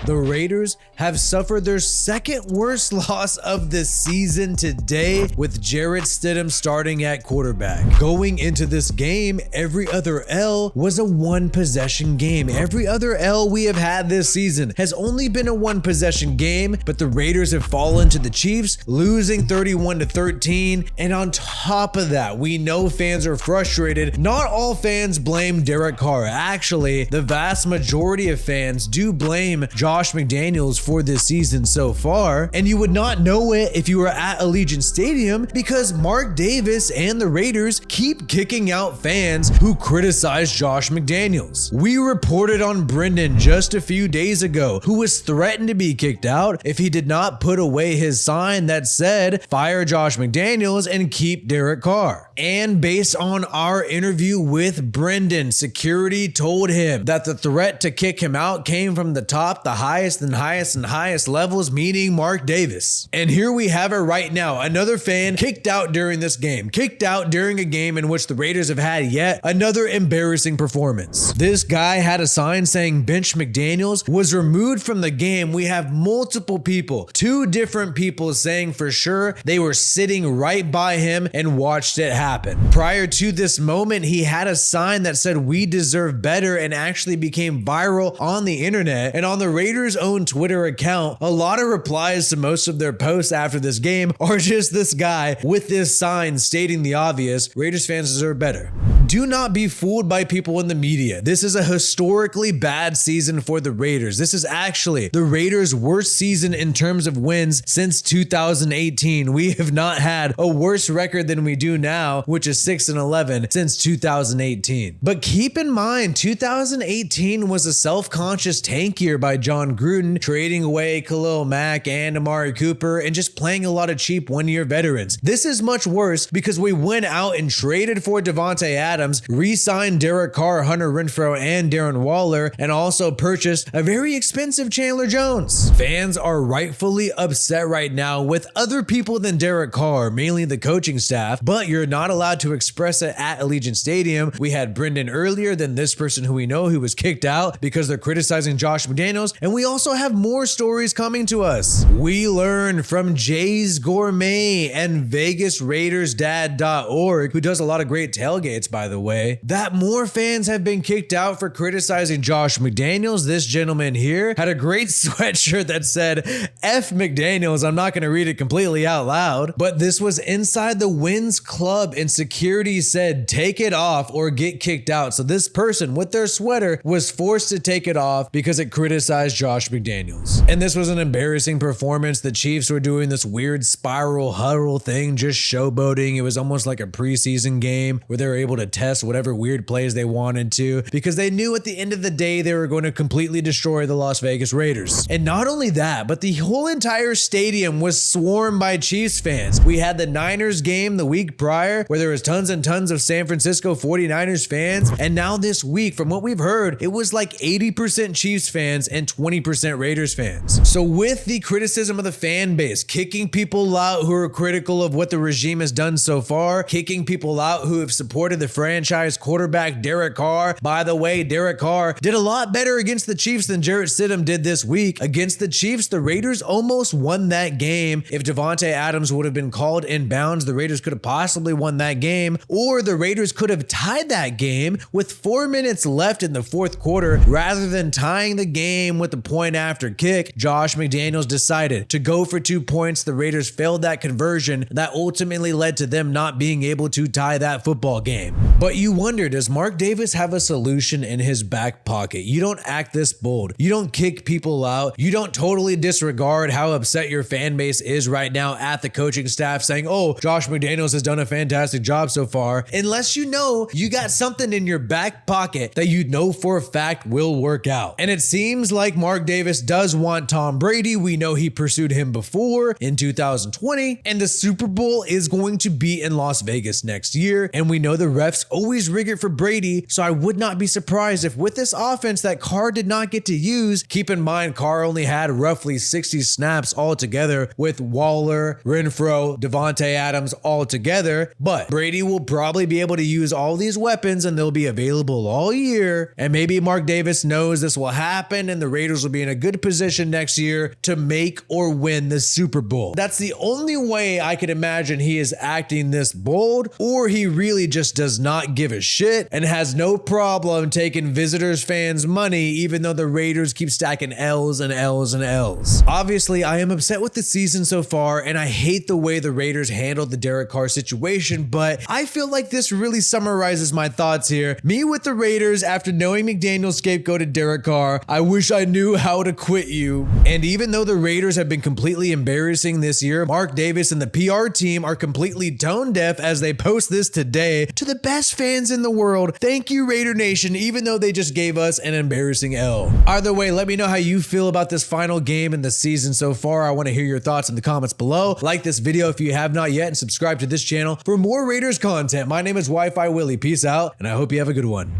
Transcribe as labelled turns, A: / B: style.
A: The Raiders have suffered their second worst loss of the season today, with Jarrett Stidham starting at quarterback. Going into this game, every other L was a one-possession game. Every other L we have had this season has only been a one-possession game, but the Raiders have fallen to the Chiefs, losing 31-13. And on top of that, we know fans are frustrated. Not all fans blame Derek Carr. Actually, the vast majority of fans do blame Josh McDaniels for this season so far, and you would not know it if you were at Allegiant Stadium, because Mark Davis and the Raiders keep kicking out fans who criticize Josh McDaniels. We reported on Brendan just a few days ago, who was threatened to be kicked out if he did not put away his sign that said fire Josh McDaniels and keep Derek Carr. And based on our interview with Brendan, security told him that the threat to kick him out came from the top, the highest and highest and highest levels, meaning Mark Davis. And here we have it right now. Another fan kicked out during this game, kicked out during a game in which the Raiders have had yet another embarrassing performance. This guy had a sign saying bench McDaniels, was removed from the game. We have multiple people, two different people saying for sure they were sitting right by him and watched it happen. Prior to this moment, he had a sign that said we deserve better and actually became viral on the internet. And on the Raiders' own Twitter account, a lot of replies to most of their posts after this game are just this guy with this sign stating the obvious: Raiders fans deserve better. Do not be fooled by people in the media. This is a historically bad season for the Raiders. This is actually the Raiders' worst season in terms of wins since 2018. We have not had a worse record than we do now, which is 6-11, since 2018. But keep in mind, 2018 was a self-conscious tank year by John Gruden, trading away Khalil Mack and Amari Cooper and just playing a lot of cheap one-year veterans. This is much worse because we went out and traded for Devontae Adams, re-signed Derek Carr, Hunter Renfrow, and Darren Waller, and also purchased a very expensive Chandler Jones. Fans are rightfully upset right now with other people than Derek Carr, mainly the coaching staff, but you're not allowed to express it at Allegiant Stadium. We had Brendan earlier, then this person who we know who was kicked out because they're criticizing Josh McDaniels, and we also have more stories coming to us. We learned from Jay's Gourmet and VegasRaidersDad.org, who does a lot of great tailgates, by the way, that more fans have been kicked out for criticizing Josh McDaniels. This gentleman here had a great sweatshirt that said F McDaniels. I'm not going to read it completely out loud, but this was inside the Wins Club, and security said take it off or get kicked out. So this person with their sweater was forced to take it off because it criticized Josh McDaniels. And this was an embarrassing performance. The Chiefs were doing this weird spiral huddle thing, just showboating. It was almost like a preseason game where they were able to test whatever weird plays they wanted to, because they knew at the end of the day they were going to completely destroy the Las Vegas Raiders. And not only that, but the whole entire stadium was swarmed by Chiefs fans. We had the Niners game the week prior where there was tons and tons of San Francisco 49ers fans, and now this week, from what we've heard, it was like 80% Chiefs fans and 20% Raiders fans. So with the criticism of the fan base, kicking people out who are critical of what the regime has done so far, kicking people out who have supported the franchise quarterback Derek Carr. By the way, Derek Carr did a lot better against the Chiefs than Jarrett Stidham did this week. Against the Chiefs, the Raiders almost won that game. If Devontae Adams would have been called in bounds, the Raiders could have possibly won that game, or the Raiders could have tied that game with 4 minutes left in the fourth quarter. Rather than tying the game with the point after kick, Josh McDaniels decided to go for 2 points. The Raiders failed that conversion. That ultimately led to them not being able to tie that football game. But you wonder, does Mark Davis have a solution in his back pocket? You don't act this bold. You don't kick people out. You don't totally disregard how upset your fan base is right now at the coaching staff saying, oh, Josh McDaniels has done a fantastic job so far, unless you know you got something in your back pocket that you know for a fact will work out. And it seems like Mark Davis does want Tom Brady. We know he pursued him before in 2020, and the Super Bowl is going to be in Las Vegas next year, and we know the refs always rig it for Brady, so I would not be surprised if with this offense that Carr did not get to use. Keep in mind, Carr only had roughly 60 snaps altogether with Waller, Renfro, Devontae Adams all together, but Brady will probably be able to use all these weapons and they'll be available all year. And maybe Mark Davis knows this will happen and the Raiders will be in a good position next year to make or win the Super Bowl. That's the only way I could imagine he is acting this bold, or he really just does not give a shit and has no problem taking visitors fans' money even though the Raiders keep stacking L's and L's and L's. Obviously, I am upset with the season so far and I hate the way the Raiders handled the Derek Carr situation, but I feel like this really summarizes my thoughts here. Me with the Raiders after knowing McDaniels scapegoated Derek Carr. I wish I knew how to quit you. And even though the Raiders have been completely embarrassing this year, Mark Davis and the PR team are completely tone deaf as they post this today. To the best fans in the world, thank you Raider Nation, even though they just gave us an embarrassing L. Either way, let me know how you feel about this final game in the season so far. I want to hear your thoughts in the comments below. Like this video if you have not yet and subscribe to this channel for more Raiders content. My name is WiFiWillie. Peace out, and I hope you have a good one.